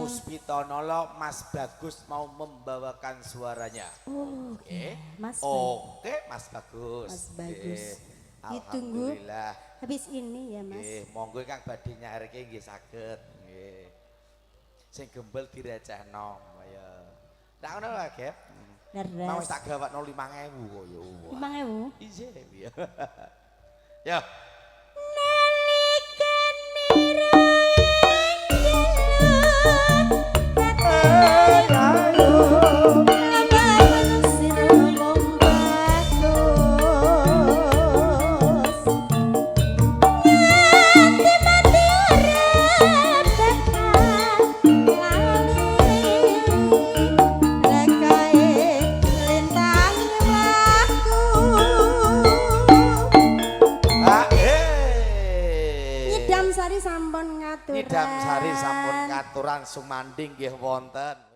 Puspitonolo Mas Bagus mau membawakan suaranya. Oh, Oke. Mas. Oke, Mas Bagus. Mas Bagus. Ditunggu Alhamdulillah. habis ini ya, Mas. Nggih, monggo Kang badhe nyareke nggih saged. Nggih. Sing gembel direcehno ya. Ndak ngono wae, Gep. Mau Leres. tak gawakno 5.000 kok ya. 5.000. Iya ya. Ya. Nyidam sari sampun ngaturan. Nyidam sari sampun ngaturan sumanding nggih wonten.